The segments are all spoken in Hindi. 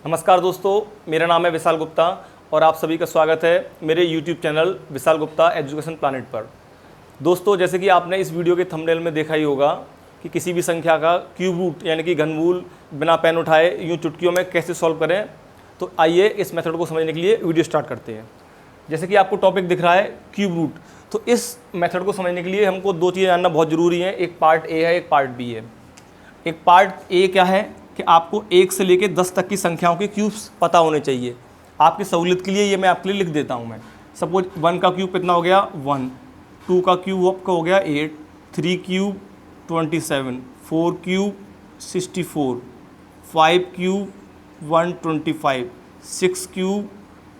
नमस्कार दोस्तों, मेरा नाम है विशाल गुप्ता और आप सभी का स्वागत है मेरे YouTube channel Vishal Gupta education planet पर। दोस्तों, जैसे कि आपने इस वीडियो के थंबनेल में देखा ही होगा कि किसी भी संख्या का क्यूब रूट यानी कि घनमूल बिना पेन उठाए यूँ चुटकियों में कैसे सॉल्व करें। तो आइए इस मेथड को समझने के लिए वीडियो स्टार्ट करते हैं। जैसे कि आपको टॉपिक दिख रहा है क्यूब रूट, तो इस मेथड को समझने के लिए हमको दो चीज़ें जानना बहुत ज़रूरी है। एक पार्ट ए है, एक पार्ट बी है। एक पार्ट ए क्या है कि आपको 1 से लेकर 10 तक की संख्याओं के क्यूब्स पता होने चाहिए। आपकी सहूलियत के लिए ये मैं आपके लिए लिख देता हूँ। मैं सपोज 1 का क्यूब कितना हो गया 1, 2 का क्यूब आपका हो गया 8, 3 cube 27, 4 cube 64, 5 cube 125, 6 cube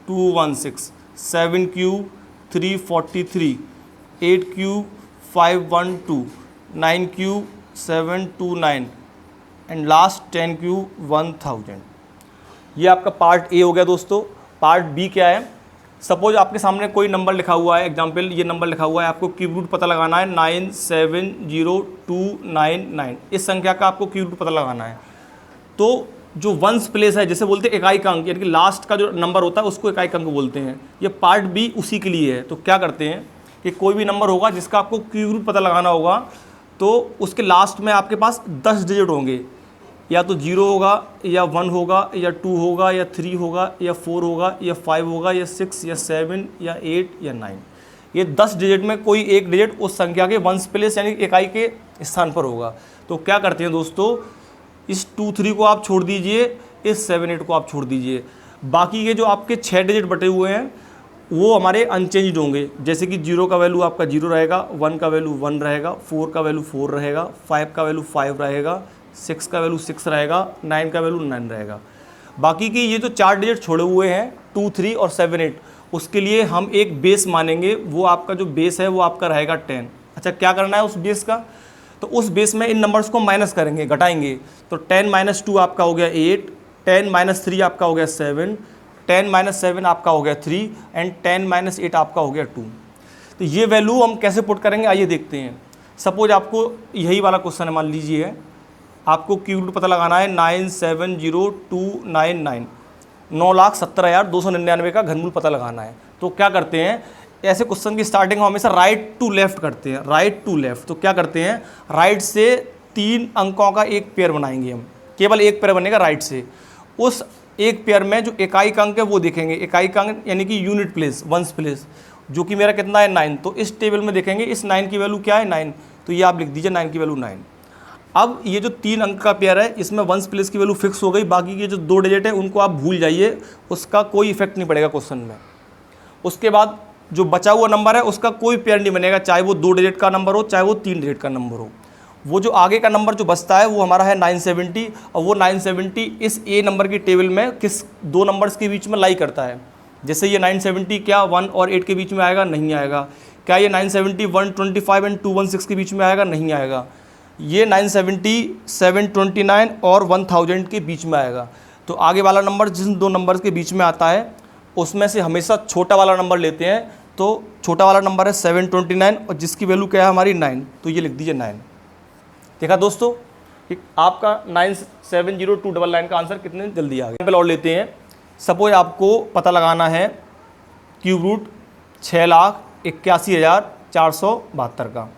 216, 7 cube 343, 8 cube 512, 9 cube 729 and last 10 cube 1000। ये आपका पार्ट ए हो गया दोस्तों। पार्ट बी क्या है? सपोज आपके सामने कोई नंबर लिखा हुआ है, एग्जांपल ये नंबर लिखा हुआ है, आपको क्यूब रूट पता लगाना है 970299। इस संख्या का आपको क्यूब रूट पता लगाना है। तो जो वंस प्लेस है, जैसे बोलते हैं इकाई अंक, यानी कि लास्ट का जो नंबर होता है उसको इकाई अंक बोलते हैं। ये पार्ट बी उसी के लिए है। तो क्या करते हैं कि कोई भी नंबर होगा जिसका आपको क्यूब रूट पता लगाना होगा, तो उसके लास्ट में आपके पास 10 डिजिट होंगे। या तो 0 होगा या 1 होगा या 2 होगा या 3 होगा या 4 होगा या 5 होगा या 6 या 7 या 8 या 9। ये 10 डिजिट में कोई एक डिजिट उस संख्या के वंस प्लेस यानी इकाई के स्थान पर होगा। तो क्या करते हैं दोस्तों, इस 2 3 को आप छोड़ दीजिए, इस 7 8 को आप छोड़ दीजिए। बाकी के जो आपके 6 डिजिट बटे हुए हैं वो हमारे अनचेंज्ड होंगे। जैसे कि 0 का वैल्यू आपका 0 रहेगा, 1 का वैल्यू 1 रहेगा, 4 का वैल्यू 4 रहेगा, 5 का वैल्यू 5 रहेगा, 6 का वैल्यू 6 रहेगा, 9 का वैल्यू 9 रहेगा। बाकी की ये जो 4 डिजिट छोड़े हुए हैं 2 3 और 7 8, उसके लिए हम एक बेस मानेंगे। वो आपका जो बेस है वो आपका रहेगा 10। अच्छा, क्या करना है उस बेस का? तो उस बेस में इन नंबर्स को माइनस करेंगे, घटाएंगे। तो 10 - 2 आपका हो गया 8, 10 - 3 आपका हो गया 7, 10 - 7 आपका हो गया 3 एंड 10 - 8 आपका हो गया 2। तो ये वैल्यू हम कैसे पुट करेंगे आइए देखते हैं। सपोज आपको यही वाला क्वेश्चन है, मान लीजिए आपको क्यूब रूट पता लगाना है 970299, 9,70,299 का घनमूल पता लगाना है। तो क्या करते हैं, ऐसे क्वेश्चन की स्टार्टिंग हम हमेशा राइट टू लेफ्ट करते हैं, राइट टू लेफ्ट। तो क्या करते हैं, राइट से 3 अंकों का एक पेयर बनाएंगे हम, केवल एक पेयर बनेगा राइट से। उस एक पेयर में जो इकाई अंक है वो देखेंगे, इकाई अंक यानी कि यूनिट प्लेस, वंस प्लेस, जो कि मेरा कितना है 9। तो इस टेबल में देखेंगे इस 9 की वैल्यू क्या है 9, तो ये आप लिख दीजिए 9 की वैल्यू 9। अब ये जो 3 अंक का पेयर है इसमें वंस प्लेस की वैल्यू फिक्स हो गई। बाकी के जो 2 डिजिट है उनको आप भूल जाइए, उसका कोई इफेक्ट नहीं पड़ेगा क्वेश्चन में। उसके बाद जो बचा हुआ नंबर है उसका कोई पेयर नहीं बनेगा, चाहे वो 2 डिजिट का नंबर हो चाहे वो 3 डिजिट का नंबर हो। वो जो आगे का नंबर जो बचता है वो हमारा है 970, और वो 970 इस ए नंबर की टेबल में किस 2 नंबर्स के बीच में लाई करता है। जैसे ये 970 क्या 1 और 8 के बीच में आएगा? नहीं आएगा। क्या ये 970 125 एंड 216 के बीच में आएगा? नहीं आएगा। ये 970 729 और 1000 के बीच में आएगा। तो आगे वाला नंबर जिन 2 नंबर्स के बीच में आता है उसमें से हमेशा छोटा वाला नंबर लेते हैं। तो छोटा वाला नंबर है 729 और जिसकी वैल्यू क्या है हमारी 9, तो ये लिख दीजिए 9। देखा दोस्तों कि आपका 970299 का आंसर कितने जल्दी आ गया। एग्जाम्पल और लेते हैं। सपोज आपको पता लगाना है क्यूब रूट 6,81,472 का।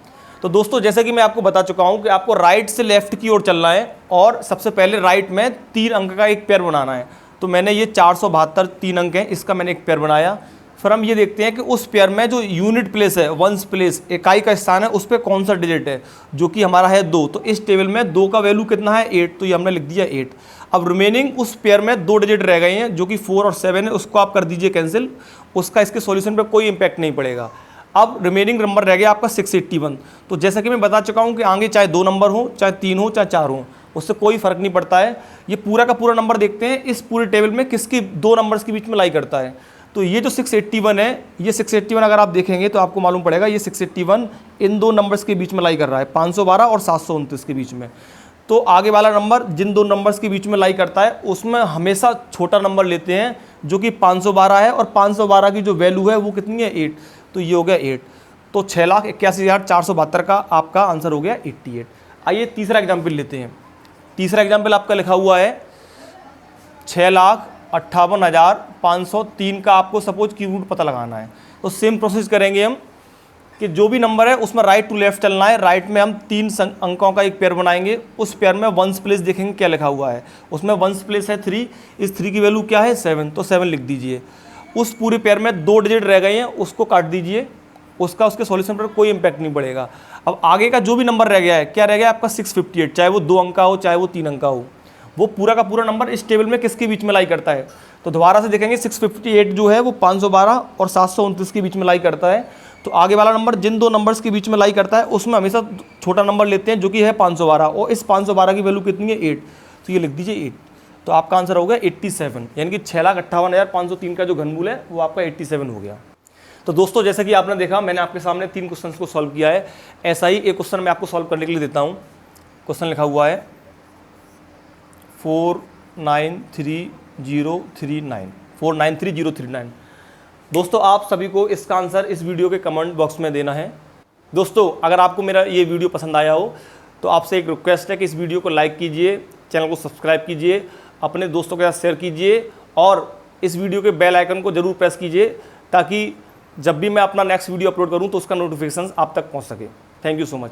तो दोस्तों, जैसे कि मैं आपको बता चुका हूं कि आपको राइट से लेफ्ट की ओर चलना है और सबसे पहले राइट में 3 अंक का एक पेयर बनाना है। तो मैंने ये 472 3 अंक हैं, इसका मैंने एक पेयर बनाया। फिर हम ये देखते हैं कि उस पेयर में जो यूनिट प्लेस है, वंस प्लेस, इकाई का स्थान है, उस पर कौन सा डिजिट है, जो कि हमारा है 2। तो इस टेबल में 2 का वैल्यू कितना है 8, तो ये हमने लिख दिया 8। अब रिमेनिंग उस पेयर में 2 डिजिट रह गए हैं जो कि 4 और 7 है, उसको आप कर दीजिए कैंसिल। उसका इसके सॉल्यूशन पर कोई इंपैक्ट नहीं पड़ेगा। अब रिमेनिंग नंबर रह गया आपका 681। तो जैसा कि मैं बता चुका हूं कि आगे चाहे 2 नंबर हो, चाहे 3 हो, चाहे 4 हो, उससे कोई फर्क नहीं पड़ता है। ये पूरा का पूरा नंबर देखते हैं इस पूरे टेबल में किसकी 2 नंबर्स के बीच में लाई करता है। तो ये जो 681 है, ये 681 अगर आप देखेंगे तो आपको मालूम पड़ेगा ये 681 इन 2 नंबर्स के बीच में लाई कर रहा है, 512 और 729 के बीच में। तो आगे वाला नंबर जिन 2 नंबर्स के बीच में लाई करता है उसमें हमेशा छोटा नंबर लेते हैं, जो कि 512 है, और 512 की जो वैल्यू है वो कितनी है 8। तो ये हो गया 8। तो 6,81,472 का आपका आंसर हो गया 88। आइए तीसरा एग्जाम्पल लेते हैं। तीसरा एग्जाम्पल आपका लिखा हुआ है 6,58,503 का आपको सपोज की रूट पता लगाना है। तो सेम प्रोसेस करेंगे हम कि जो भी नंबर है उसमें राइट टू लेफ्ट चलना है। राइट में हम 3 अंकों का एक पेयर बनाएंगे, उस पेयर में वंस प्लेस देखेंगे क्या लिखा हुआ है। उसमें वंस प्लेस है 3, इस 3 की वैल्यू क्या है 7, तो 7 लिख दीजिए। उस पूरे पेयर में 2 डिजिट रह गए हैं, उसको काट दीजिए, उसका उसके सॉल्यूशन पर कोई इंपैक्ट नहीं पड़ेगा। अब आगे का जो भी नंबर रह गया है, क्या रह गया आपका 658, चाहे वो 2 अंक का हो चाहे वो 3 अंक का हो, वो पूरा का पूरा नंबर इस टेबल में किसके बीच में लाई करता है। तो दोबारा से देखेंगे 658 जो है वो 512 और 729 के बीच में लाई करता है। तो आगे वाला नंबर जिन 2 नंबर्स के बीच में लाई करता है उसमें हमेशा छोटा नंबर लेते हैं जो कि है 512, और इस 512 की वैल्यू कितनी है 8, तो ये लिख दीजिए 8। तो आपका आंसर हो गया 87, यानी कि 6,58,503 का जो घनमूल है वो आपका 87 हो गया। तो दोस्तों जैसे कि आपने देखा मैंने आपके सामने 3 क्वेश्चंस को सॉल्व किया है। ऐसा ही एक क्वेश्चन मैं आपको सॉल्व करने के लिए देता हूँ। क्वेश्चन लिखा हुआ है 493,039। दोस्तों आप सभी को इसका आंसर इस वीडियो के कमेंट बॉक्स में देना है। दोस्तों अगर आपको मेरा ये वीडियो पसंद आया हो तो आपसे एक रिक्वेस्ट है कि इस वीडियो को लाइक कीजिए, चैनल को सब्सक्राइब कीजिए, अपने दोस्तों के साथ शेयर कीजिए और इस वीडियो के बेल आइकन को जरूर प्रेस कीजिए ताकि जब भी मैं अपना नेक्स्ट वीडियो अपलोड करूं तो उसका नोटिफिकेशन आप तक पहुंच सके। Thank you so much.